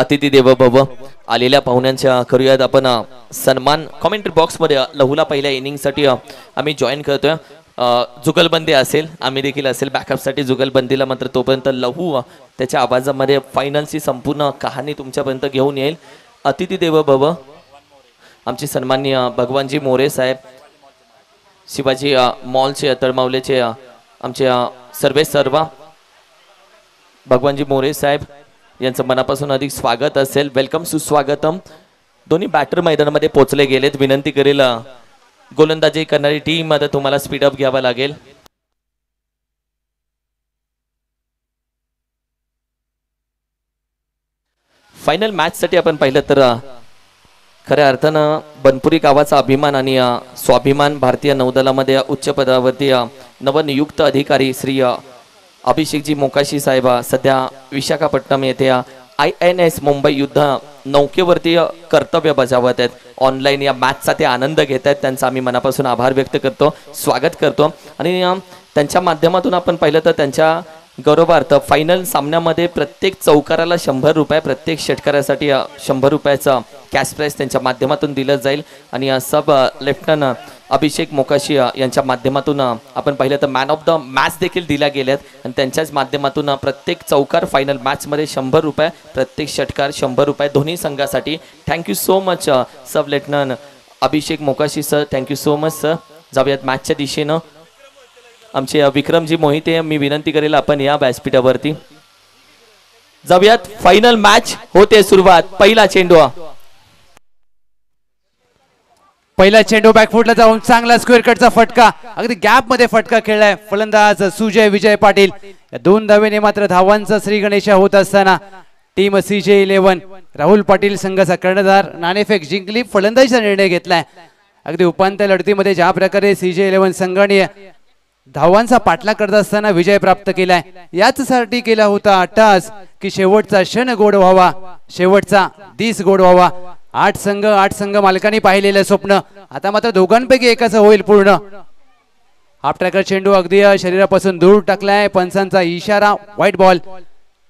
अतिथी देवो भव आलेल्या पाहुण्यांच्या करूयात आपण सन्मान. कमेंट्री बॉक्स मध्ये लहूला पहिल्या इनिंग साठी आम्ही जॉईन करतोय. जुगलबंदी असेल, आम्ही देखील असेल बॅकअप साठी जुगलबंदीला. मात्र तोपर्यंत लहू त्याच्या आवाजामध्ये फायनलची संपूर्ण कहाणी तुमच्यापर्यंत घेऊन येईल. अतिथी देवो भव आमचे सन्माननीय भगवानजी मोरे साहेब, शिवाजी मॉलचे तळमावलेचे आमचे सर्व भगवानजी मोरे साहेब यांचं मनापासून अधिक स्वागत असेल. वेलकम, सुस्वागतम. दोन्ही बॅटर मैदानामध्ये पोहोचले गेलेत. विनंती करेल गोलंदाजी करणारी टीम आता तुम्हाला स्पीडअप घ्यावा लागेल. फायनल मॅच साठी आपण पाहिलं तर खऱ्या अर्थानं बनपुरी गावाचा अभिमान आणि स्वाभिमान भारतीय नौदलामध्ये उच्च पदावरती नवनियुक्त अधिकारी श्री अभिषेकजी मोकाशी साहेब सध्या विशाखापट्टणम येथे INS मुंबई युद्ध नौकेवरती कर्तव्य बजावत आहेत. ऑनलाईन या मॅचचा ते आनंद घेत आहेत. त्यांचा आम्ही मनापासून आभार व्यक्त करतो, स्वागत करतो. आणि त्यांच्या माध्यमातून आपण पाहिलं तर त्यांच्या गौरवार्थ फायनल सामन्यामध्ये प्रत्येक चौकाराला 100 रुपये, प्रत्येक षटकारासाठी 100 रुपयाचं कॅश प्राइज त्यांच्या माध्यमातून दिलं जाईल. आणि सब लेफ्टनंट अभिषेक मोकाशी यांच्या माध्यमातून आपण पाहिलं तर मॅन ऑफ द मॅच देखील दिल्या गेल्यात. आणि त्यांच्याच माध्यमातून प्रत्येक चौकार फायनल मॅचमध्ये 100 रुपये, प्रत्येक षटकार 100 रुपये दोन्ही संघासाठी. Thank you so much sub lieutenant Abhishek Mokashi sir, thank you so much sir. जाऊयात मॅचच्या दिशेनं. आमचे विक्रमजी मोहिते, मी विनंती करेल आपण या व्यासपीठावरती जाऊयात. फायनल मॅच होते सुरुवात. पहिला चेंडू बॅकफुटला जाऊन चांगला स्क्वेअर कटचा फटका, अगदी गॅप मध्ये फटका खेळलाय फलंदाज सुजय विजय पाटील. या 2 धावेने मात्र धावांचा श्री गणेशा होत असताना टीम CJ11 राहुल पाटील संघाचा कर्णधार नाणेफेक जिंकली. फलंदाजीचा निर्णय घेतलाय. अगदी उपांत्य लढतीमध्ये ज्या प्रकारे CJ11 संघाने धावांचा पाठलाग करत असताना विजय प्राप्त केलाय, याचसाठी केला होता अट्टहास की शेवटचा क्षण गोड व्हावा, शेवटचा दिस गोड व्हावा. 8 संघ मालकांनी पाहिलेलं स्वप्न आता मात्र दोघांपैकी एकाचं होईल पूर्ण. हाफ ट्रॅकर चेंडू अगदी शरीरापासून दूर टाकलाय. पंचांचा इशारा, व्हाईट बॉल.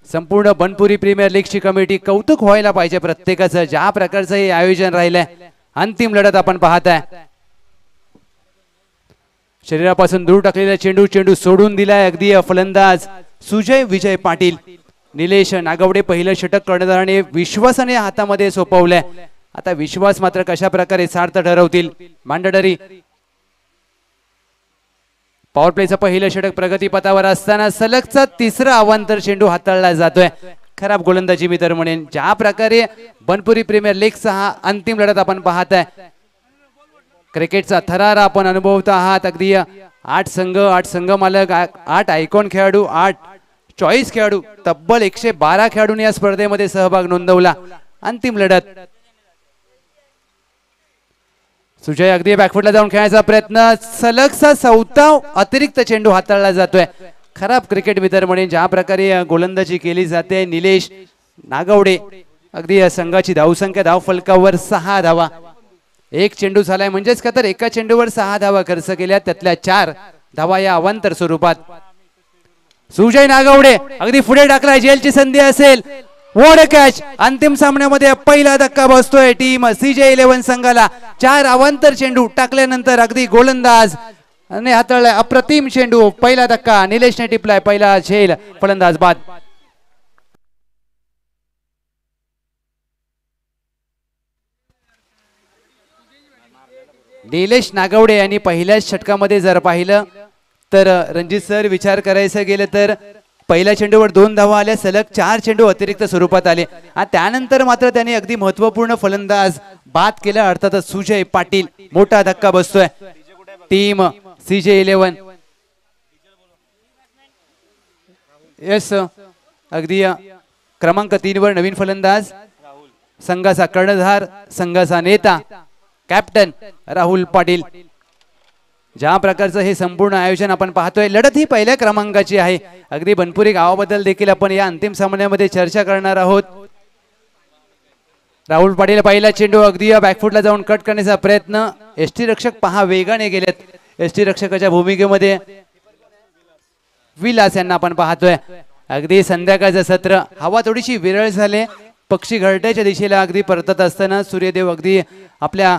संपूर्ण बनपुरी प्रीमियर लीगची कमिटी कौतुक व्हायला पाहिजे प्रत्येकाचं, ज्या प्रकारचं हे आयोजन राहिलंय. अंतिम लढत आपण पाहताय. शरीरापासून दूर टाकलेला चेंडू सोडून दिलाय अगदी फलंदाज सुजय विजय पाटील. निलेश नागवडे पहिलं षटक कर्णधाराने विश्वासाने हातामध्ये सोपवलंय. आता विश्वास मात्र कशा प्रकारे सार्थ ठरवतील मांडडरी. पॉवर प्लेचं पहिलं षटक प्रगतीपथावर असताना सलगचा तिसरा अवांतर चेंडू हाताळला जातोय. खराब गोलंदाजी मी तर म्हणेन. ज्या प्रकारे बनपुरी प्रीमियर लीगचा हा अंतिम लढत आपण पाहताय, क्रिकेटचा थरार आपण अनुभवत आहात. अगदी 8 संघ मालक, 8 आयकॉन खेळाडू, 8 चॉईस खेळाडू, तब्बल 112 खेळाडूंनी या स्पर्धेमध्ये सहभाग नोंदवला. अंतिम लढत. सुजय अगदी बॅकफुटला जाऊन खेळायचा प्रयत्न, सलगचा 4था अतिरिक्त चेंडू हाताळला जातोय. खराब क्रिकेट मित्र म्हणून ज्या प्रकारे गोलंदाजी केली जाते. निलेश नागवडे अगदी संघाची धावसंख्या धाव फलकावर 6 धावा. 1 चेंडू झालाय म्हणजेच का तर एका चेंडूवर 6 धावा खर्च केल्या, त्यातल्या 4 धावा या अवांतर स्वरूपात. सुजय नागवडे अगदी पुढे टाकलाय, जेलची संधी असेल. What a catch. अंतिम सामन्यामध्ये पहिला धक्का बसतोय टीम CJ11 संघाला. 4 अवांतर चेंडू टाकल्यानंतर अगदी गोलंदाज आणि हाताळलाय अप्रतिम चेंडू. पहिला धक्का निलेशने टिपलाय, पहिला झेल, फलंदाज बाद. निलेश नागवडे यांनी पहिल्याच षटकामध्ये जर पाहिलं तर रणजित सर विचार करायचं गेलं तर पहिल्या चेंडूवर 2 धावा आल्या, सलग 4 चेंडू अतिरिक्त स्वरूपात आले. आणि त्यानंतर मात्र त्यांनी अगदी महत्वपूर्ण फलंदाज बाद केला, अर्थातच सुजय पाटील. मोठा धक्का बसतोय टीम CJ11. यस, अगदी क्रमांक 3 वर नवीन फलंदाज, संघाचा कर्णधार, संघाचा नेता, कॅप्टन राहुल पाटील. ज्या प्रकारचं हे संपूर्ण आयोजन आपण पाहतोय, लढत ही पहिल्या क्रमांकाची आहे. अगदी बनपुरी गावाबद्दल देखील आपण या अंतिम सामन्यामध्ये चर्चा करणार आहोत. राहुल पाटील पहिला चेंडू अगदी बॅकफुटला जाऊन कट करण्याचा प्रयत्न. एसटी रक्षक पहा वेगाने गेलेत. एसटी रक्षकाच्या भूमिकेमध्ये विलास यांना आपण पाहतोय. अगदी संध्याकाळचं सत्र, हवा थोडीशी विरळ झाले, पक्षी घरट्याच्या दिशेला अगदी परतत असताना सूर्यदेव अगदी आपल्या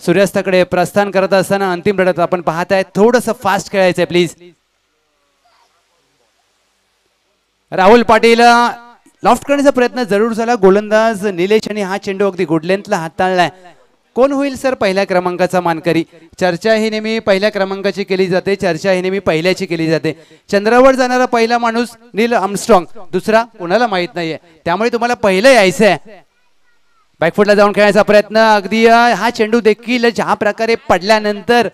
सूर्यास्ताकडे प्रस्थान करत असताना अंतिम लढत आपण पाहताय. थोडंसं फास्ट खेळायचंय प्लीज. राहुल पाटील लॉफ्ट करण्याचा प्रयत्न जरूर झाला. गोलंदाज निलेश आणि हा चेंडू अगदी गुड लेंथला हाताळलाय. कोण होईल सर पहिल्या क्रमांकाचा मानकरी? चर्चा ही नेहमी पहिल्या क्रमांकाची केली जाते, चर्चा ही नेहमी पहिल्याची केली जाते. चंद्रावर जाणारा पहिला माणूस नील आर्मस्ट्रॉंग, दुसरा कोणाला माहित नाहीये, त्यामुळे तुम्हाला पहिलं यायचंय. बॅकफुटला जाऊन खेळायचा प्रयत्न. अगदी हा चेंडू देखील ज्या प्रकारे पडल्यानंतर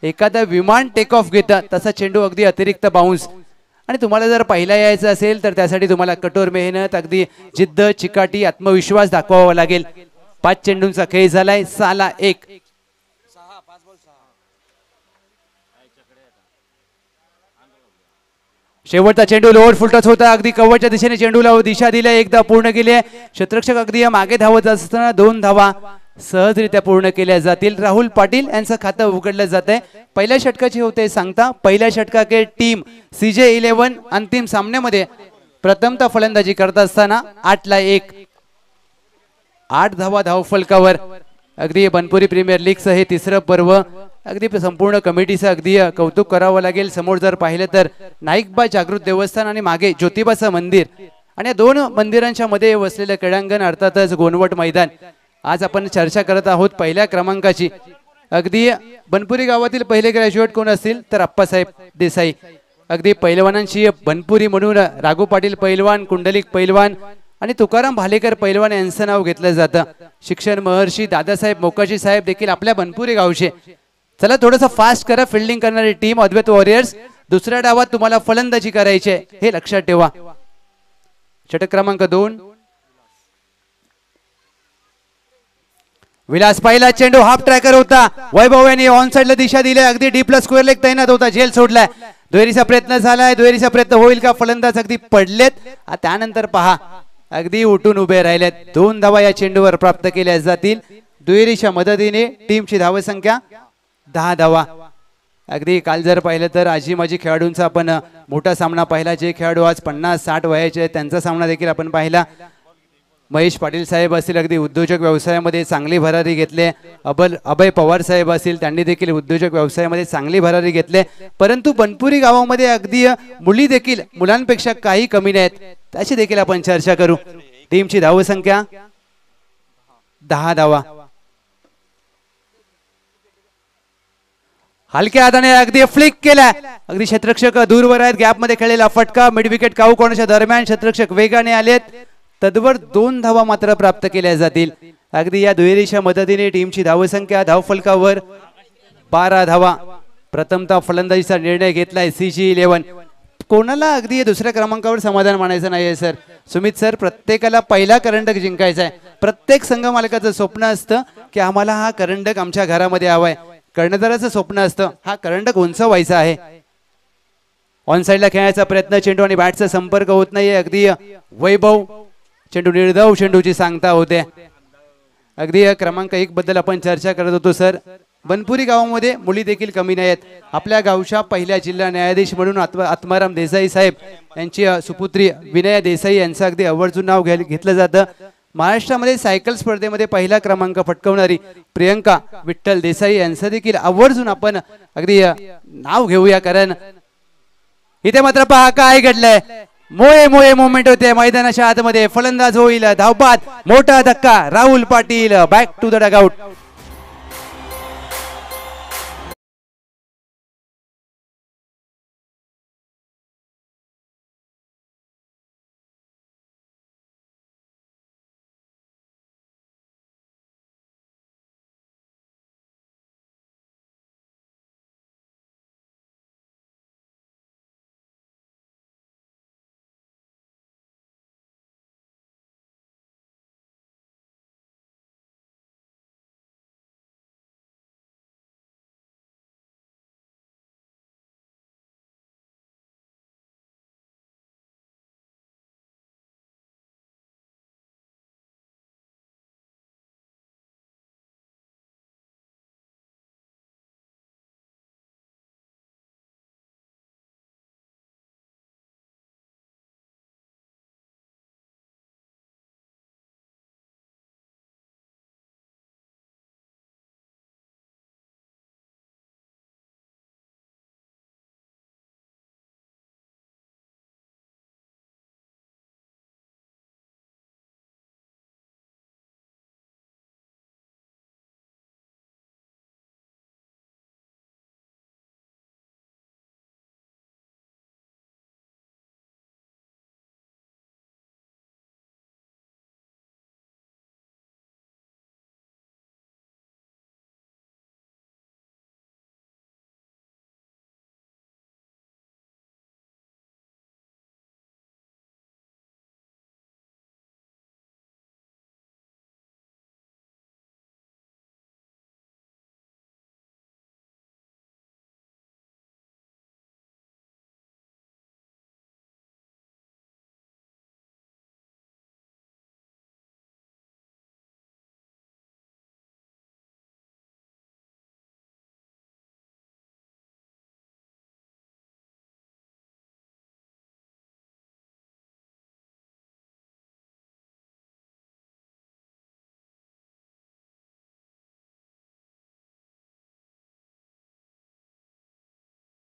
एखादा विमान टेक ऑफ घेतं तसा चेंडू अगदी अतिरिक्त बाउन्स. आणि तुम्हाला जर पहिला यायचं असेल तर त्यासाठी तुम्हाला कठोर मेहनत, अगदी जिद्द, चिकाटी, आत्मविश्वास दाखवावा लागेल. 5 चेंडूंचा खेळ झालाय. 6-1. शेवटचा चेंडू लोअर फुल टच होता. अगदी कव्हरच्या दिशेने चेंडूला दिशा दिली, एकदा पूर्ण केली आहे. क्षेत्ररक्षक अगदी मागे धावत असताना 2 धावा सहजरित्या पूर्ण केल्या जातील. राहुल पाटील यांचं खातं उघडलं जात आहे. पहिल्या षटकाची होते सांगता. पहिल्या षटकाचे टीम CJ11 अंतिम सामन्यामध्ये प्रथमतः फलंदाजी करत असताना 8-1. 8 धावा धावफलकावर. अगदी बनपुरी प्रीमियर लीगचं हे तिसरं पर्व. अगदी संपूर्ण कमिटीचं अगदी कौतुक करावं लागेल. समोर जर पाहिलं तर नाईकबा जागृत देवस्थान आणि मागे ज्योतिबाचं मंदिर आणि या 2 मंदिरांच्या मध्ये वसलेलं क्रीडांगण, अर्थातच गोनवट मैदान. आज आपण चर्चा करत आहोत पहिल्या क्रमांकाची. अगदी बनपुरी गावातील पहिले ग्रॅज्युएट कोण असतील तर अप्पासाहेब देसाई. अगदी पैलवानांची बनपुरी म्हणून राघू पाटील पैलवान, कुंडलिक पैलवान आणि तुकाराम भालेकर पैलवान यांचं नाव घेतलं जातं. शिक्षण महर्षी दादासाहेब मोकाशी साहेब देखील आपल्या बनपुरी गावचे. चला थोडंसं फास्ट करा. फिल्डिंग करणारी टीम अद्वैत वॉरियर्स. दुसऱ्या डावात तुम्हाला फलंदाजी करायची हे लक्षात ठेवा. षटक क्रमांक 2. विलास पहिला चेंडू हाफ ट्रॅकर होता. वैभव यांनी ऑन साइडला दिशा दिली. अगदी डीपला स्क्वेअर लेग तैनात होता, झेल सोडलाय. दुहेरीचा प्रयत्न झालाय. दुहेरीचा प्रयत्न होईल का? फलंदाज अगदी पडलेत. त्यानंतर पहा अगदी उठून उभे राहिलेत. 2 धावा या चेंडूवर प्राप्त केल्या जातील. दुहेरीच्या मदतीने टीमची धावसंख्या 10 धावा. अगदी काल जर पाहिलं तर आजी माजी खेळाडूंचा आपण मोठा सामना पाहिला. जे खेळाडू आज 50-60 वयाचे आहेत त्यांचा सामना देखील आपण पाहिला. महेश पाटील साहेब असतील, अगदी उद्योजक व्यवसायामध्ये चांगली भरारी घेतले. अभय पवार साहेब असतील, त्यांनी देखील उद्योजक व्यवसायामध्ये चांगली भरारी घेतले. परंतु बनपुरी गावामध्ये अगदी मुली देखील मुलांपेक्षा काही कमी नाहीत, त्याची देखील आपण चर्चा करू. टीमची धावसंख्या 10 धावा. हलक्या हाताने अगदी फ्लिक केला. अगदी क्षेत्ररक्षक दूरवर आहेत. गॅप मध्ये खेळलेला फटका. मिड विकेट काऊ कोणाच्या दरम्यान क्षेत्ररक्षक वेगाने आलेत. तद्वर 2 धावा मात्र प्राप्त केल्या जातील. अगदी या दुहेरीच्या मदतीने टीमची धावसंख्या धावफलकावर 12 धावा. प्रथमतः फलंदाजीचा निर्णय घेतलाय CJ11. कोणाला अगदी दुसऱ्या क्रमांकावर समाधान मानायचं नाहीये सर. सुमित सर, प्रत्येकाला पहिला करंडक जिंकायचा आहे. प्रत्येक संघ मालकाचं स्वप्न असतं की आम्हाला हा करंडक आमच्या घरामध्ये हवाय. कर्णधाराचं स्वप्न असतं हा करंडक उंचवायचा आहे. ऑन साइडला खेळायचा प्रयत्न. चेंडू आणि बॅटचा संपर्क होत नाहीये. अगदी वैभव चेंडू निर्धाव चेंडूची सांगता होते. अगदी क्रमांक 1 बद्दल आपण चर्चा करत होतो सर. बनपुरी गावामध्ये मुली देखील कमी नाहीत. आपल्या गावच्या पहिल्या जिल्हा न्यायाधीश म्हणून आत्माराम देसाई साहेब यांची सुपुत्री विनया देसाई यांचं अगदी आवर्जून नाव घेतलं जातं. महाराष्ट्रामध्ये सायकल स्पर्धेमध्ये पहिला क्रमांक पटकावणारी प्रियंका विठ्ठल देसाई यांचं देखील आवर्जून आपण अगदी नाव घेऊया. कारण इथे मात्र पहा काय घडलंय. मोये मोये मोमेंट होते मैदानाच्या आतमध्ये. फलंदाज होईल धावपात. मोठा धक्का. Rahul Patil back to the dugout.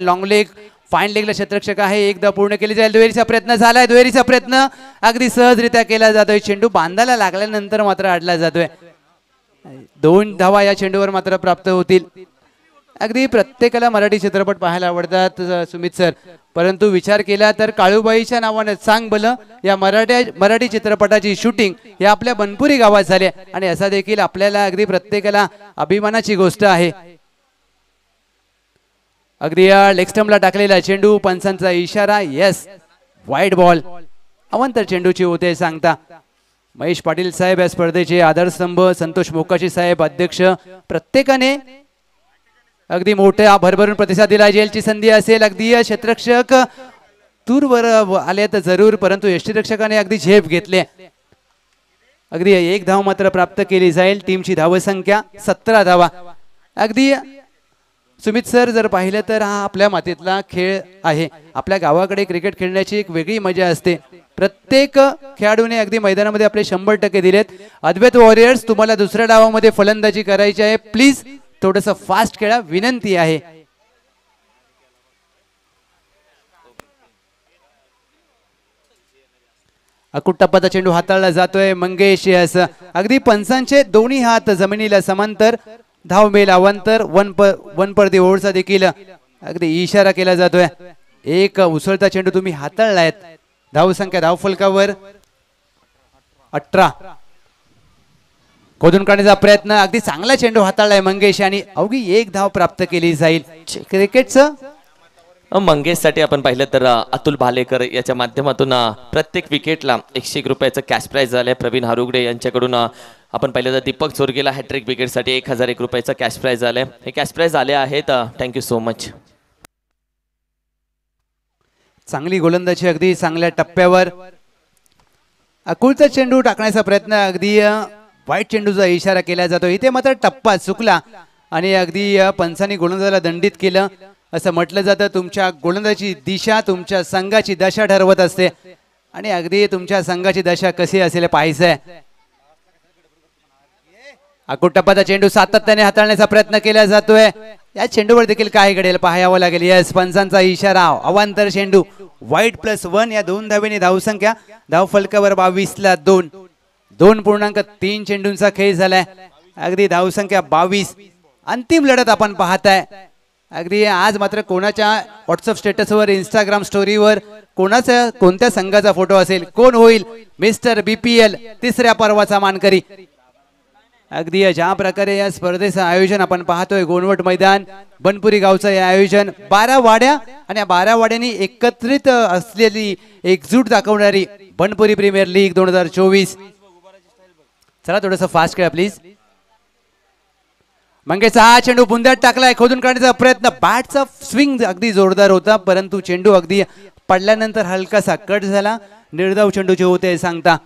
Long leg fine लेगला क्षेत्ररक्षक आहे. एकदा पूर्ण केली जाईल. दुहेरीचा प्रयत्न झालाय. दुहेरीचा प्रयत्न अगदी सहजरित्या केला जातोय. चेंडू बांधायला लागल्यानंतर मात्र अडला जातोय. 2 धावा या चेंडूवर मात्र प्राप्त होतील. अगदी प्रत्येकाला मराठी चित्रपट पाहायला आवडतात सुमित सर, परंतु विचार केला तर काळूबाईच्या नावाने सांग भलं या मराठी चित्रपटाची शूटिंग या आपल्या बनपुरी गावात झाली आणि असा देखील आपल्याला अगदी प्रत्येकाला अभिमानाची गोष्ट आहे. अगदी या लेग स्टंपला टाकलेला चेंडू, पंचांचा इशारा, येस वाईड बॉल. अवंतर चेंडूची होते सांगता. महेश पाटील साहेब या स्पर्धेचे आधारस्तंभ, संतोष मोकाशी साहेब अध्यक्ष, प्रत्येकाने अगदी मोठ्या भरभरून प्रतिसाद दिला. जेलची संधी असेल, अगदी क्षेत्ररक्षक दूरवर आले तर जरूर, परंतु यष्टीरक्षकाने अगदी झेप घेतले. अगदी 1 धाव मात्र प्राप्त केली जाईल. टीमची धावसंख्या 17 धावा. अगदी सुमित सर जर पाहिलं तर हा आपल्या मातीतला खेळ आहे. आपल्या गावाकडे क्रिकेट खेळण्याची एक वेगळी मजा असते. प्रत्येक खेळाडूने अगदी मैदानामध्ये आपले 100% दिलेत. अद्वैत वॉरियर्स तुम्हाला दुसऱ्या डावामध्ये फलंदाजी करायची आहे. प्लीज थोडंसं फास्ट खेळा, विनंती आहे. अकुट टप्प्याचा चेंडू हाताळला जातोय. मंगेश यस अगदी पंचांचे दोन्ही हात जमिनीला समांतर. धाव मेल अवांतर. वन परदी ओव्हरचा देखील अगदी इशारा केला जातोय. एक उसळता चेंडू तुम्ही हाताळलायत. धावसंख्या धावफलकावर 18. खोदून काढण्याचा प्रयत्न, अगदी चांगला चेंडू हाताळलाय मंगेश आणि अवघी 1 धाव प्राप्त केली जाईल. क्रिकेटचं मंगेशसाठी आपण पाहिलं तर अतुल भालेकर याच्या माध्यमातून प्रत्येक विकेटला 101 रुपयाचं कॅश प्राइज झालंय. प्रवीण हारुगडे यांच्याकडून आपण पाहिलं तर दीपक चोरगेला हॅट्रिक विकेटसाठी 1001 रुपयाचं कॅश प्राइज झालंय. हे कॅश प्राइज आले आहेत. Thank you so much. चांगली गोलंदाजी अगदी चांगल्या टप्प्यावर. अकुलचा चेंडू टाकण्याचा प्रयत्न, अगदी वाईट चेंडूचा इशारा केला जातो. इथे मात्र टप्पा चुकला आणि अगदी पंचांनी गोलंदाजाला दंडित केलं. असं म्हटलं जातं तुमच्या गोलंदाजी दिशा तुमच्या संघाची दशा ठरवत असते आणि अगदी तुमच्या संघाची दशा कशी असेल पाहायचंय. अकुट टप्प्याचा चेंडू सातत्याने हाताळण्याचा प्रयत्न केला जातोय. या चेंडूवर देखील काय घडेल पाहावं लागेल. यस पंचांचा इशारा. अवांतर चेंडू वाईट +1 या 2 धावेने धावसंख्या धाव फलकावर 22 ला 2. 2.3 चेंडूंचा खेळ झालाय. अगदी धावसंख्या 22. अंतिम लढत आपण पाहताय. अगदी आज मात्र कोणाच्या व्हॉट्सअप स्टेटसवर, इंस्टाग्राम स्टोरीवर कोणत्या संघाचा फोटो असेल, कोण होईल मिस्टर BPL तिसऱ्या पर्वाचा मानकरी. अगदी ज्या प्रकारे या स्पर्धेचं आयोजन आपण पाहतोय, गोनवट मैदान बनपुरी गावचं हे आयोजन, 12 वाड्या आणि या 12 वाड्यांनी एकत्रित असलेली एकजूट दाखवणारी बनपुरी प्रीमियर लीग 2024. चला थोडंसं फास्ट खेळा प्लीज. मंगेशचा हा चेंडू बुंद्यात टाकलाय. खोदून काढण्याचा प्रयत्न, बॅटचा स्विंग अगदी जोरदार होता, परंतु चेंडू अगदी पडल्यानंतर हलकासा कट झाला. निर्धाव चेंडूचे होते सांगता.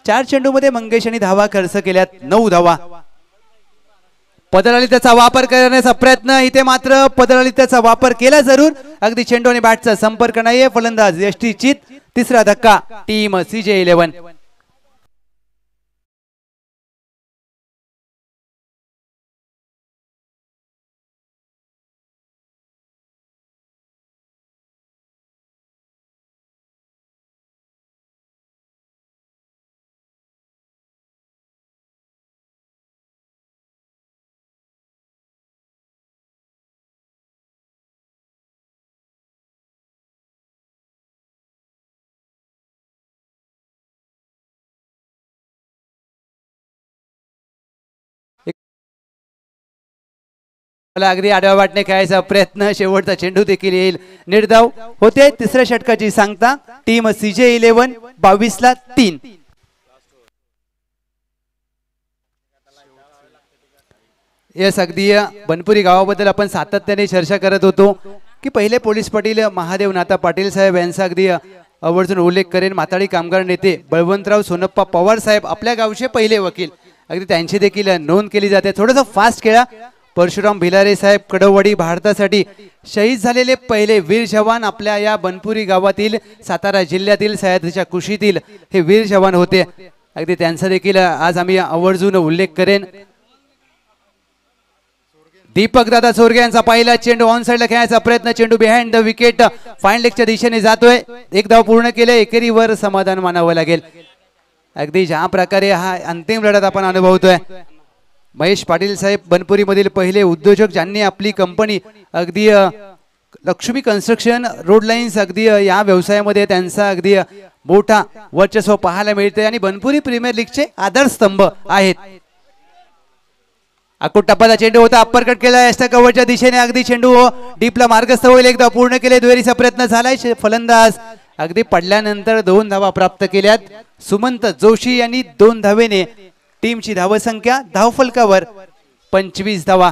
4 चेंडूमध्ये मंगेश यांनी धावा खर्च केल्यात, 9 धावा. पदरालित्याचा वापर करण्याचा प्रयत्न, इथे मात्र पदरालित्याचा वापर केला जरूर. अगदी चेंडू आणि बॅटचा संपर्क नाहीये. फलंदाज यष्टी चित. तिसरा धक्का टीम CJ11. मला अगदी आडव्या वाटणे खेळायचा प्रयत्न, शेवटचा चेंडू देखील येईल. निर्धाव होते. तिसऱ्या षटकाची सांगता टीम CJ11 22 ला 3. यस अगदी बनपुरी गावाबद्दल आपण सातत्याने चर्चा करत होतो की पहिले पोलीस पाटील महादेव नाथा पाटील साहेब यांचा अगदी आवर्जून उल्लेख करेन. माताळी कामगार नेते बळवंतराव सोनप्पा पवार साहेब आपल्या गावचे पहिले वकील, अगदी त्यांची देखील नोंद केली जाते. थोडंसं फास्ट खेळा. परशुराम भिलारे साहेब कडववाडी भारतासाठी शहीद झालेले पहिले वीर जवान आपल्या या बनपुरी गावातील सातारा जिल्ह्यातील सह्याद्रीच्या कुशीतील हे वीर जवान होते. अगदी त्यांचा देखील आज आम्ही आवर्जून उल्लेख करेन. दीपक दादा चोरगे यांचा पहिला चेंडू ऑन साइडला खेळायचा प्रयत्न, चेंडू बिहाइंड द विकेट फाईन लेगच्या दिशेने जातोय. एक धाव पूर्ण केले, एकेरीवर समाधान मानावं लागेल. अगदी ज्या प्रकारे हा अंतिम लढत आपण अनुभवतोय. महेश पाटील साहेब बनपुरी मधील पहिले उद्योजक ज्यांनी आपली कंपनी अगदी लक्ष्मी कन्स्ट्रक्शन रोड लाईन्स अगदी या व्यवसायामध्ये त्यांचा अगदी मोठा वर्चस्व पाहायला मिळते आणि बनपुरी प्रीमियर लीगचे आधारस्तंभ आहेत. अकोट टप्पाचा चेंडू होता, अप्पर कट केला यष्टा कव्हरच्या दिशेने, अगदी चेंडू डीपला मार्गस्थ होईल. एकदा पूर्ण केले, दुहेरीचा प्रयत्न झालाय. फलंदाज अगदी पडल्यानंतर 2 धावा प्राप्त केल्यात. सुमंत जोशी यांनी 2 धावेने टीमची धावसंख्या धावफलकावर 25 धावा.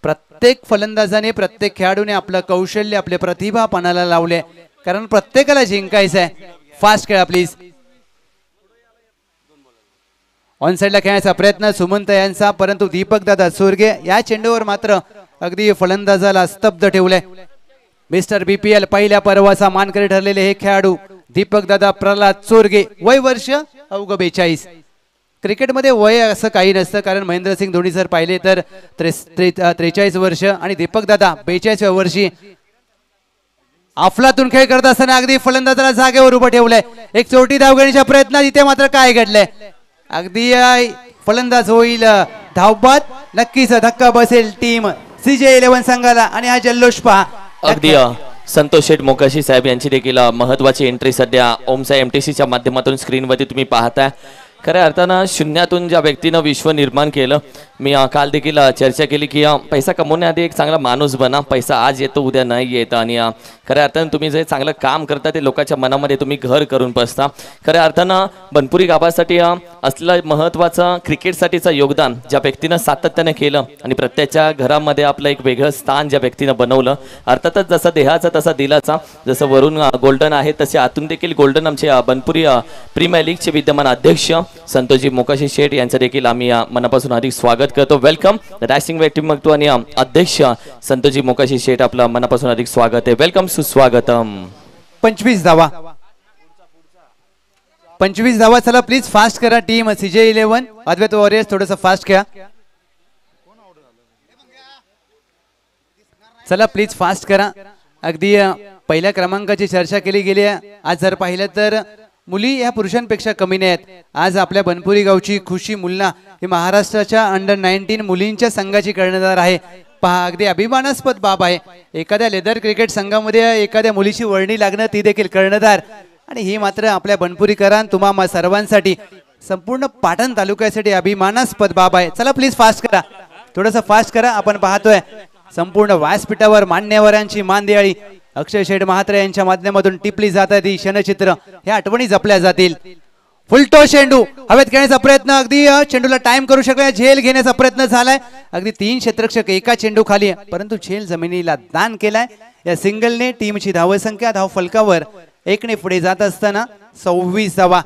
प्रत्येक फलंदाजाने प्रत्येक खेळाडूने आपलं कौशल्य आपले प्रतिभा पणाला लावले, कारण प्रत्येकाला जिंकायचं आहे. फास्ट खेळा प्लीज. ऑन साइडला खेळायचा प्रयत्न सुमंत यांचा, परंतु दीपक दादा चोरगे या चेंडूवर मात्र अगदी फलंदाजाला स्तब्ध ठेवले. मिस्टर बीपीएल पहिल्या पर्वाचा मानकरी ठरलेले हे खेळाडू दीपक दादा प्रल्हाद चोरगे, वय वर्ष अवघ 42. क्रिकेटमध्ये वय असं काही नसतं, कारण महेंद्रसिंग धोनी जर पाहिले तर 43 वर्ष आणि दीपक दादा 42व्या वर्षी अफलातून खेळ करत असताना अगदी फलंदाजाला जागेवर उभं ठेवलंय. एक चोटी धाव घेण्याच्या प्रयत्नात इथे मात्र काय घडलंय, अगदी फलंदाज होईल धावबाद. नक्कीच धक्का बसेल टीम CJ11 संघाला आणि हा जल्लोष पहा. अगदी संतोष शेठ मोकाशी साहेब यांची देखील महत्वाची एंट्री सध्या ओमसा MTCच्या माध्यमातून स्क्रीनवरती तुम्ही पाहताय. खऱ्या अर्थानं शून्यातून ज्या व्यक्तीनं विश्व निर्माण केलं, मी काल देखील चर्चा केली की पैसा कमवण्याआधी एक चांगला माणूस बना. पैसा आज येतो उद्या नाही येत, आणि खऱ्या अर्थानं तुम्ही जे चांगलं काम करता ते लोकांच्या मनामध्ये तुम्ही घर करून बसता. खऱ्या अर्थानं बनपुरी गावासाठी असलेलं महत्त्वाचं क्रिकेटसाठीचं योगदान ज्या व्यक्तीनं सातत्याने केलं आणि प्रत्येकाच्या घरामध्ये आपलं एक वेगळं स्थान ज्या व्यक्तीनं बनवलं. अर्थातच जसं देहाचा तसा दिलाचा, जसं वरून गोल्डन आहे तसे आतून देखील गोल्डन आमचे बनपुरी प्रीमियर लीगचे विद्यमान अध्यक्ष संतोषजी मोकाशी शेठ यांचं देखील आम्ही मनापासून अधिक स्वागत करतो. वेलकम रॅसिंग व्यक्तिमत्व आणि अध्यक्ष संतोषजी मोकाशी शेठ, आपलं मनापासून अधिक स्वागत आहे. वेलकम, सुस्वागतम. 25 धावा 25 धावा. चला प्लीज फास्ट करा टीम CJ11 अद्वैत वॉरियर्स, थोडस फास्ट खेळा. चला प्लीज फास्ट करा. अगदी पहिल्या क्रमांकाची चर्चा केली गेली. आज जर पाहिलं तर मुली या पुरुषांपेक्षा कमी नाहीत. आज आपल्या बनपुरी गावची खुशी मुल्ला ही महाराष्ट्राच्या अंडर-19 मुलींच्या संघाची कर्णधार आहे. पहा, अगदी अभिमानास्पद बाब आहे. एखाद्या लेदर क्रिकेट संघामध्ये एखाद्या मुलीची वर्णी लागणं, ती देखील कर्णधार, आणि ही मात्र आपल्या बनपुरीकरां तुम्हा सर्वांसाठी संपूर्ण पाटण तालुक्यासाठी अभिमानास्पद बाब आहे. चला प्लीज फास्ट करा, थोडंसं फास्ट करा. आपण पाहतोय संपूर्ण व्यासपीठावर मान्यवरांची मानदियाळी अक्षय शेठ महात्रे यांच्या माध्यमातून टिपली जातात. ही क्षणचित्र, ह्या आठवणी जपल्या जातील. फुलटो चेंडू हवेत खेळण्याचा प्रयत्न, अगदी चेंडूला टाइम करू शकला. झेल घेण्याचा प्रयत्न झालाय. अगदी 3 क्षेत्ररक्षक एका चेंडू खाली, परंतु झेल जमिनीला दान केलाय. या सिंगलने टीमची धावसंख्या धाव फलकावर 1ने पुढे जात असताना 26 धावा.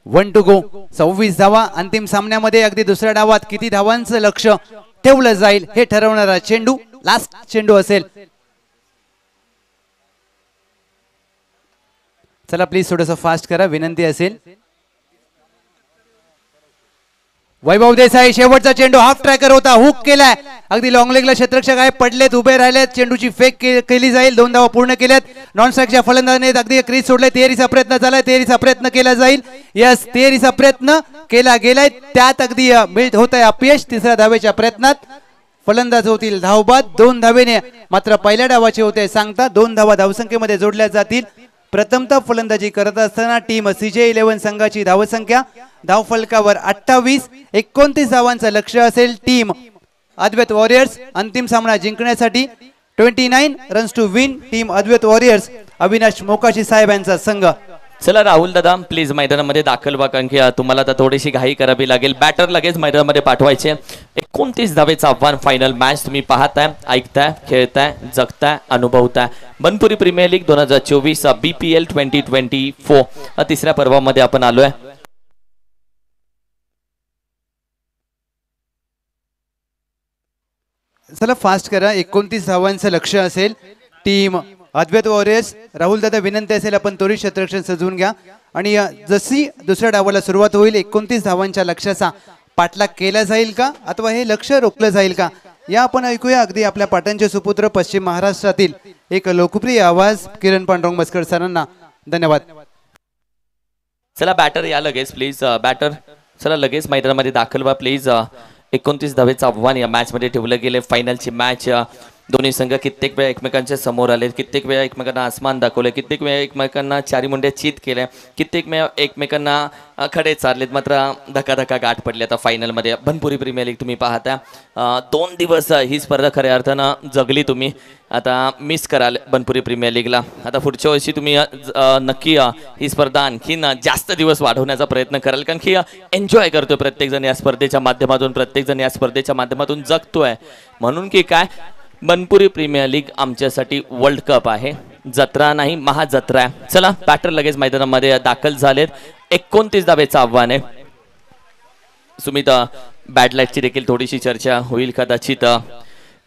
1 टू गो. 26 धावा. अंतिम सामन्यामध्ये अगदी दुसऱ्या डावात किती धावांचं लक्ष ठेवलं जाईल हे ठरवणारा चेंडू लास्ट चेंडू असेल. चला प्लीज थोडंसं फास्ट करा, विनंती असेल. वैभव देसाई शेवटचा चेंडू हाफ ट्रॅकर होता, हुक केलाय. अगदी लॉंग लेगला क्षेत्ररक्षक आहे, पडलेत, उभे राहिलेत. चेंडूची फेक केली जाईल. 2 धावा पूर्ण केल्यात. नॉन स्ट्राईकच्या फलंदाजाने अगदी क्रीज सोडले. तेरीचा प्रयत्न झालाय, तेरीचा प्रयत्न केला जाईल. यस, तेरीचा प्रयत्न केला गेलाय, त्यात अगदी होत आहे अपयश. 3ऱ्या धावेच्या प्रयत्नात फलंदाज होतील धावबाद. 2 धावेने मात्र पहिल्या डावाचे होते सांगता. 2 धावा धावसंख्येमध्ये जोडल्या जातील. प्रथमतः फलंदाजी करत असताना टीम CJ11 संघाची धावसंख्या धावफलकावर 28-29 धावांचं लक्ष असेल. टीम अद्वैत वॉरियर्स अंतिम सामना जिंकण्यासाठी 29 runs to win. Team Advait warriors Avinash Mokashi साहेब यांचा संघ. चला राहुल दादा प्लीज मैदानामध्ये दाखल व्हा, कारण की तुम्हाला तर थोडीशी घाई करावी लागेल. बॅटर लगेच मैदानामध्ये पाठवायचे. 29 धावेचं आव्हान. फायनल मॅच तुम्ही पाहताय, ऐकताय, खेळताय, जगताय, अनुभवताय. बनपुरी प्रीमियर लीग 2024 BPL 2024 तिसऱ्या पर्वामध्ये आपण आलोय. चला फास्ट करा. 29 धावांचं लक्ष असेल. टीम अद्वैत वॉरियर्स, राहुल दादा विनंती असेल आपण त्वरित क्षेत्ररक्षण सजवून घ्या. आणि जशी दुसऱ्या डावाला सुरुवात होईल 29 धावांच्या लक्ष्याचा पाठलाग केला जाईल का अथवा हे लक्ष रोखलं जाईल का, या आपण ऐकूया अगदी आपल्या पाटणचे सुपुत्र पश्चिम महाराष्ट्रातील एक लोकप्रिय आवाज किरण पांडुरंग मस्कर सरांना. धन्यवाद. चला बॅटर या लगेच प्लीज. बॅटर चला लगेच मैदानामध्ये दाखल व्हा प्लीज. 29 धावेचं आव्हान या मॅच मध्ये ठेवलं गेले. फायनलची मॅच. दोन्ही संघ कित्येक वेळा एकमेकांच्या समोर आले, कित्येक वेळा एकमेकांना आसमान दाखवले, कित्येक वेळा एकमेकांना चारी मुंड्या चीत केल्या, कित्येक वेळा एकमेकांना खडे चाललेत, मात्र धकाधका गाठ पडली आता फायनलमध्ये. बनपुरी प्रीमियर लीग तुम्ही पाहता. 2 दिवस ही स्पर्धा खऱ्या अर्थानं जगली तुम्ही. आता मिस कराल बनपुरी प्रीमियर लीगला. आता पुढच्या वर्षी तुम्ही नक्की ही स्पर्धा आणखीन जास्त दिवस वाढवण्याचा प्रयत्न कराल, कारण की एन्जॉय करतोय प्रत्येकजण या स्पर्धेच्या माध्यमातून, प्रत्येकजण या स्पर्धेच्या माध्यमातून जगतोय. म्हणून की काय, बनपुरी प्रीमियर लीग आमच्यासाठी वर्ल्ड कप आहे, जत्रा नाही महाजत्रा आहे. चला बॅटर लगेच मैदानामध्ये दाखल झालेत. 29 धावेचं आव्हान आहे. सुमित बॅडलाईटची देखील थोडीशी चर्चा होईल कदाचित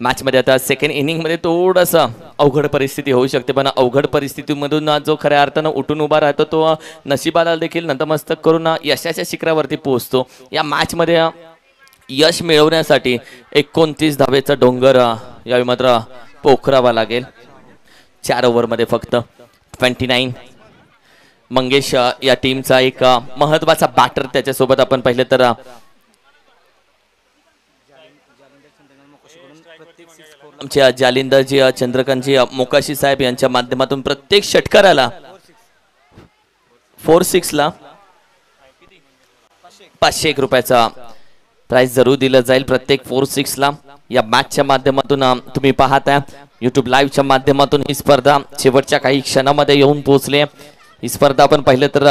मॅच मध्ये. आता सेकंड इनिंग मध्ये थोडंसं अवघड परिस्थिती होऊ शकते, पण अवघड परिस्थितीमधून जो खऱ्या अर्थानं उठून उभा राहतो तो नशिबाला देखील नतमस्तक करून यशाच्या शिखरावरती पोहोचतो. या मॅच मध्ये यश मिळवण्यासाठी 29 धावेचा डोंगर यावेळी मात्र पोखरावा लागेल. 4 ओव्हरमध्ये फक्त 29. मंगेश या टीमचा एक महत्वाचा बॅटर. त्याच्यासोबत आपण पाहिलं तर आमच्या जालिंदरजी चंद्रकांतजी मोकाशी साहेब यांच्या माध्यमातून प्रत्येक षटकाराला 4-6 ला 501 रुपयाचा प्राइस जरूर दिलं जाईल प्रत्येक 4-6 ला. या मॅचच्या माध्यमातून तुम्ही पाहताय YouTube लाईव्हच्या माध्यमातून ही स्पर्धा शेवटच्या काही क्षणामध्ये येऊन पोहोचली. ही स्पर्धा आपण पाहिलं तर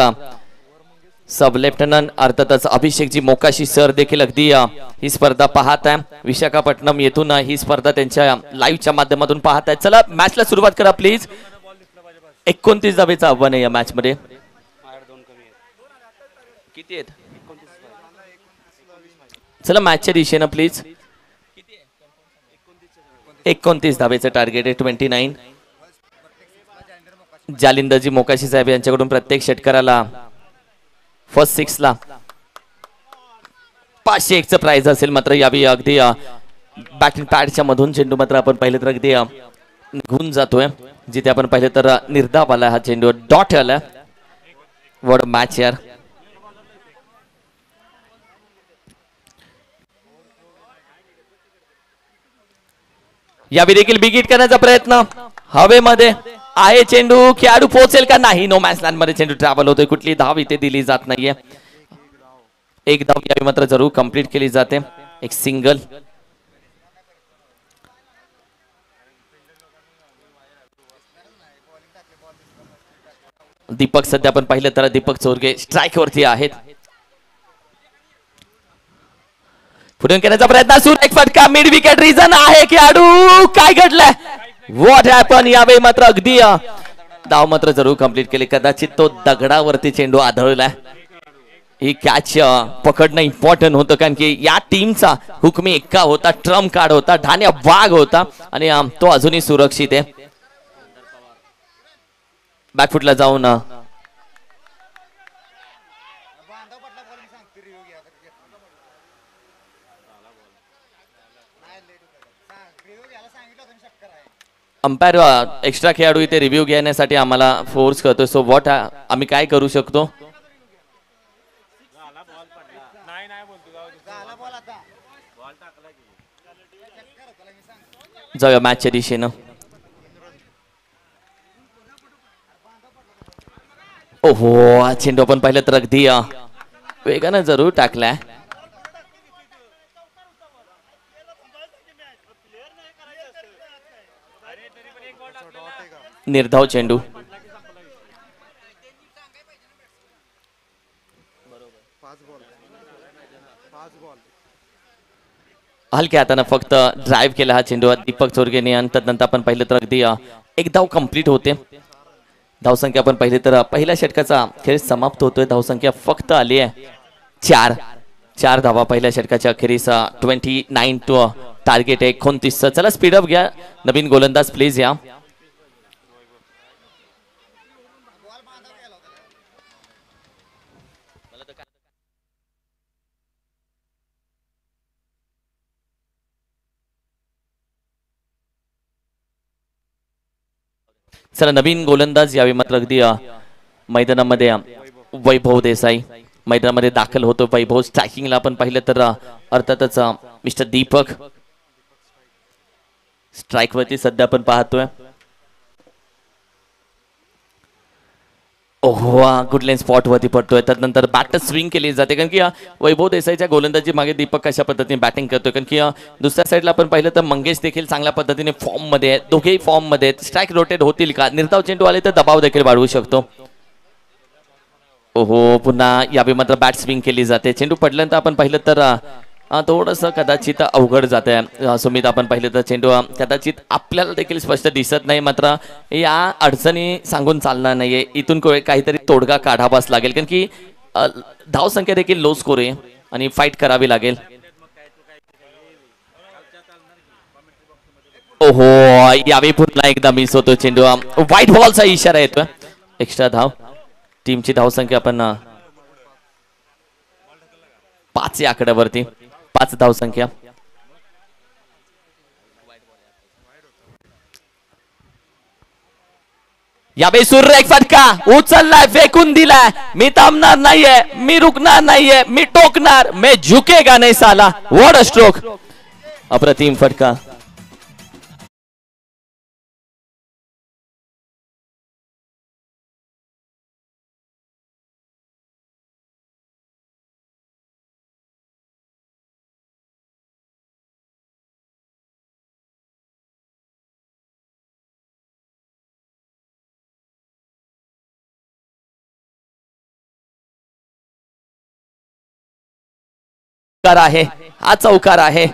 सब लेफ्टनंट अर्थातच अभिषेकजी मोकाशी सर देखील अगदी ही स्पर्धा पाहताय. विशाखापट्टणम येथून ही स्पर्धा त्यांच्या लाईव्हच्या माध्यमातून पाहताय. चला मॅचला सुरुवात करा प्लीज. 29 धावेचं आव्हान आहे या मॅच मध्ये. किती आहेत? चला मॅचच्या दिशेनं प्लीज. 29 धावेचं टार्गेट आहे. 29. जालिंदरजी मोकाशी साहेब यांच्याकडून प्रत्येक षटकाराला फर्स्ट 6 ला 501 चं प्राइस असेल. मात्र यावेळी अगदी बॅटिंग पॅडच्या मधून चेंडू मात्र आपण पाहिलं तर अगदी निघून जातोय. जिथे आपण पाहिलं तर निर्धाव आला हा चेंडू, डॉट आला. वॉट मॅच यार. यावेळी देखील बिग हिट करण्याचा प्रयत्न हवेमध्ये आहे. चेंडू खेळाडू पोहोचेल का नाही. नो मॅच लँड मध्ये चेंडू ट्रॅव्हल होतोय. कुठली धाव इथे दिली जात नाहीये. एक धाव यावेळी मात्र जरूर कंप्लीट केली जाते. एक सिंगल. दीपक सध्या आपण पाहिलं तर दीपक चोरगे स्ट्राईक वरती आहेत. पुढे करण्याचा प्रयत्न सुरू. एक फटका मिड विकेट रिझन आहे. खेळाडू काय घडलंय, व्हॉट हॅपन. यावेळी मात्र अगदी धाव मात्र जरूर कंप्लीट केली. कदाचित तो दगडावरती चेंडू आढळलाय. ही कॅच पकडणं इम्पॉर्टंट होतं, कारण की या टीमचा हुकमी एक्का होता, ट्रम्प कार्ड होता, ढाण्या वाघ होता आणि तो अजूनही सुरक्षित आहे. बॅकफुटला जाऊन अंपायर एक्स्ट्रा खेळाडू इथे रिव्ह्यू घेण्यासाठी आम्हाला फोर्स करतोय. सो व्हॉट आम्ही काय करू शकतो. जाऊया मॅचच्या दिशेनं. ओहो चेंडू आपण पाहिलं तर अगदी वेगानं जरूर टाकलाय. निर्धाव चेंडू. हलक्या हाताने फक्त ड्राईव्ह केला हा चेंडू दीपक चोरगेने आणि तदनंतर आपण पाहिलं तर अगदी एक धाव कंप्लीट होते. धावसंख्या आपण पाहिली तर पहिल्या षटकाचा खेळ समाप्त होतोय. धावसंख्या फक्त आली आहे 4 धावा पहिल्या षटकाच्या अखेरीस. 29 टू टार्गेट आहे 29. चला स्पीडअप घ्या नवीन गोलंदाज प्लीज या. चला नवीन गोलंदाज यावे मात्र अगदी मैदानामध्ये वैभव देसाई मैदानामध्ये दाखल होतो. वैभव स्ट्रायकिंगला आपण पाहिलं तर अर्थातच मिस्टर दीपक स्ट्राइक वरती सध्या आपण पाहतोय. ओहो गुडलाईन स्पॉट वरती पडतोय. त्यानंतर बॅटर स्विंग केली जाते कारण की वैभव देसाईच्या गोलंदाजी मागे दीपक कशा पद्धतीने बॅटिंग करतोय. कारण की दुसऱ्या साईडला आपण पाहिलं तर मंगेश देखील चांगल्या पद्धतीने फॉर्म मध्ये आहेत. दोघेही फॉर्म मध्ये आहेत. स्ट्राईक रोटेट होतील का? निर्धाव चेंडू आले तर दबाव देखील वाढवू शकतो. ओहो पुन्हा यावे मात्र बॅट स्विंग केली जाते. चेंडू पडल्यानंतर आपण पाहिलं तर थोडस कदाचित अवघड जात आहे. सुमित आपण पाहिलं तर चेंडू कदाचित आपल्याला देखील स्पष्ट दिसत नाही. मात्र या अडचणी सांगून चालणार नाहीये. इथून काहीतरी तोडगा काढावाच लागेल कारण की धावसंख्या देखील लो स्कोर आहे आणि फाईट करावी लागेल. ओहो यावेळी पुन्हा एकदा मिस होतो चेंडू. व्हाईट बॉलचा इशारा येतोय. एक्स्ट्रा धाव. टीमची धावसंख्या आपण 5 या आकड्यावरती 5 धावसंख्या. यावेळी सूर्य एक फटका उचललाय फेकून दिलाय. मी थांबणार नाहीये, मी रुकणार नाहीये, मी टोकणार, मैं झुकेगा नहीं साला. What a stroke. अप्रतिम फटका. आहे हा चौकार आहे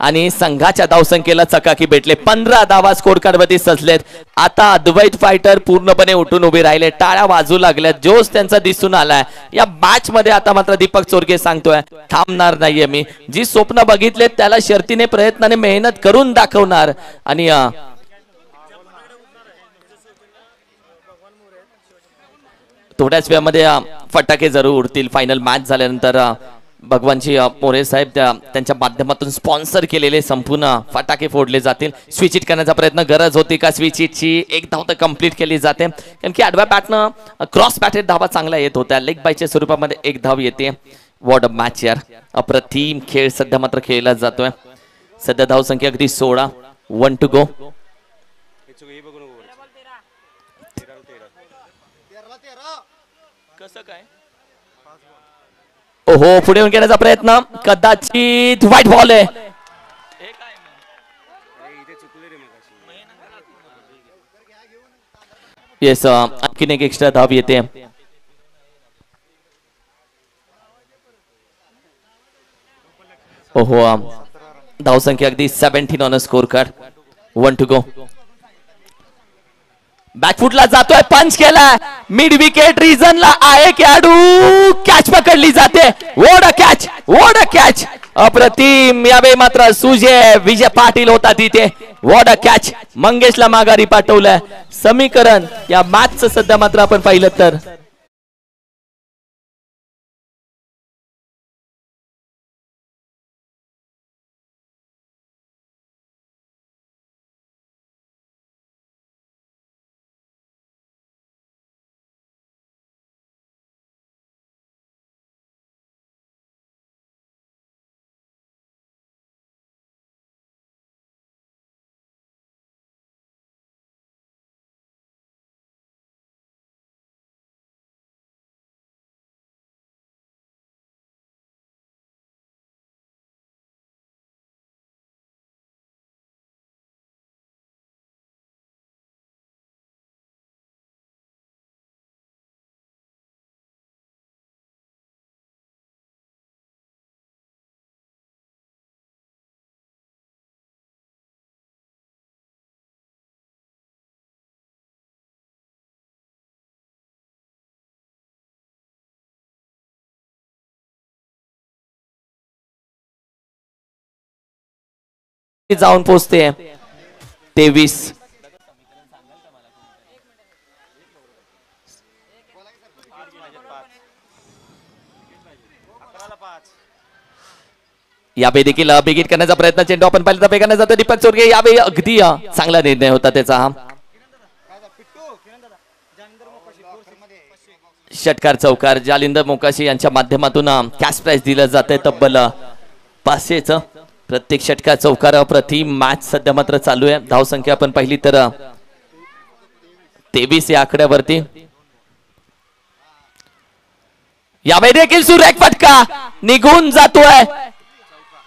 आणि संघाच्या धावसंख्येला चकाकी भेटले. 15 धावा स्कोर कार्ड वरती सजलेत. आता अद्वैत फायटर पूर्णपणे उठून उभे राहिले. टाळ्या वाजू लागल्यात. जोश त्यांचा दिसून आलाय या मॅच मध्ये. आता मात्र दीपक चोरगे सांगतोय थांबणार नाहीये मी. जी स्वप्न बघितले त्याला शर्तीने प्रयत्नाने मेहनत करून दाखवणार. आणि थोड्याच वेळामध्ये फटाके जरूर उडतील. फायनल मॅच झाल्यानंतर भगवानजी मोरे साहेब त्यांच्या माध्यमातून स्पॉन्सर केलेले संपूर्ण फटाके फोडले जातील. स्विच हिट करण्याचा प्रयत्न गरज होती का? स्विच हिटची एक धाव तर कंप्लीट केली जाते कारण की आडव्या बॅटनं क्रॉस बॅटेड धावा चांगल्या येत होत्या. लेग बायच्या स्वरूपामध्ये एक धाव येते. वॉट अ मॅच यार. अप्रतिम खेळ सध्या मात्र खेळला जातोय. सध्या धाव संख्या अगदी 16. 1 टू गो. कसं काय? ओहो पुढे येऊन घेण्याचा प्रयत्न कदाचित व्हाईट बॉल आहे. येस आणखीन एक एक्स्ट्रा धाव येते. ओहो धावसंख्या अगदी 17 on a score. 1 to go. बॅकफुटला जातोय. पंच केलाय. मिड विकेट रीजनला आहे खेळाडू. कॅच पकडली जाते. What a catch. What a catch. अप्रतिम. यावेळी मात्र सुजय विजय पाटील होता तिथे. What a catch. मंगेशला माघारी पाठवलंय. समीकरण या मॅचचं सध्या मात्र आपण पाहिलं तर जाऊन पोहोचते. 23. यावेळी देखील बिगिट करण्याचा प्रयत्न. चेंडू आपण पाहिलं तर बेगाने जातो. दीपक चोरगे यावेळी अगदी चांगला निर्णय होता त्याचा. हा षटकार चौकार जालिंदर मोकाशी यांच्या माध्यमातून कॅश प्राइज दिलं जाते तब्बल 500चं. प्रत्येक षटकार चौकार अप्रतिम मॅच सध्या मात्र चालू आहे. धावसंख्या आपण पाहिली तर 23 या आकड्यावरती. यावेळी देखील सुरेख फटका निघून जातोय.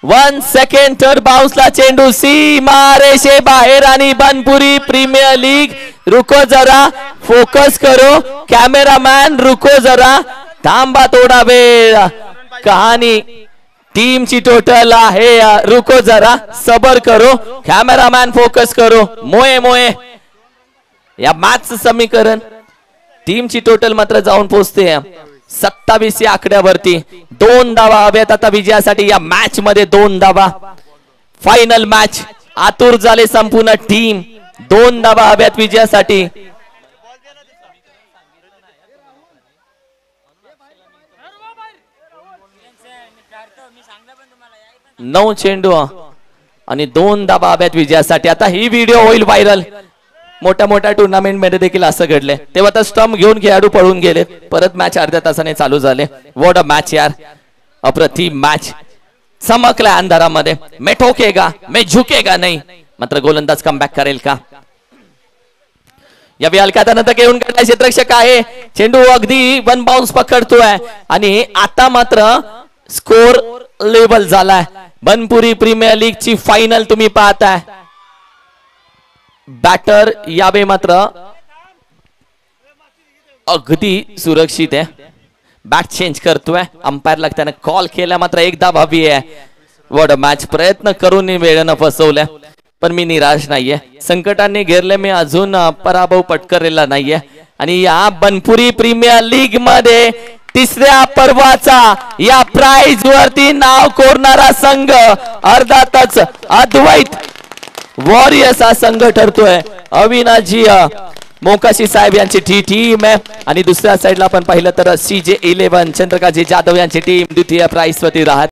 1 सेकंड थर्ड बाउन्सला चेंडू सीमा रेषे बाहेर आणि बनपुरी प्रीमियर लीग. रुको जरा, फोकस करो कॅमेरामॅन, रुको जरा, थांबा थोडा वेळ. कहाणी टीमची टोटल आहे, रुको जरा, सबर करो कॅमेरामॅन, फोकस करो. मोये मोये या मॅच समीकरण टीमची टोटल मात्र जाऊन पोहोचते 27 या आकड्यावरती. 2 धावा हव्यात आता विजयासाठी या मॅच मध्ये. 2 धावा. फायनल मॅच आतुर झाले संपूर्ण टीम. 2 धावा हव्यात विजयासाठी. 9 चेंडू आणि 2 धावा हव्यात विजयासाठी. आता ही व्हिडिओ होईल व्हायरल. मोठ्या मोठ्या टुर्नामेंट मध्ये देखील असं घडले. तेव्हा तर स्टंप घेऊन खेळाडू पळून गेले. परत मॅच अर्ध्या तासाने चालू झाले. व्हॉट अ मॅच यार, अप्रतिम मॅच. चमकला अंधारामध्ये. मैं ठोकेगा, मैं झुकेगा नाही. मात्र गोलंदाज कमबॅक करेल का? या हलक्यानंतर घेऊन गेला क्षेत्ररक्षक आहे. चेंडू अगदी 1 बाउन्स पकडतोय आणि आता मात्र स्कोर लेवल झालाय. बनपुरी प्रीमियर लीग ची फायनल तुम्ही पाहताय. बॅटर यावे मात्र अगदी सुरक्षित आहे. बॅट चेंज करतोय. अंपायरला त्याने कॉल केला, मात्र एकदा भावी आहे. What match. प्रयत्न करून वेळेनं फसवलंय, पण मी निराश नाहीये. संकटांनी घेरले, मी अजून पराभव पटकरलेला नाहीये. आणि या बनपुरी प्रीमियर लीग मध्ये तिसऱ्या पर्वाचा या प्राइज वरती नाव कोरणारा संघ अर्थातच अद्वैत वॉरियर्स हा संघ ठरतोय. अविनाशजी मोकाशी साहेब यांची टीम आहे. आणि दुसऱ्या साईडला आपण पाहिलं तर CJ11 चंद्रकांत जाधव यांची टीम द्वितीय प्राइज वरती राहत.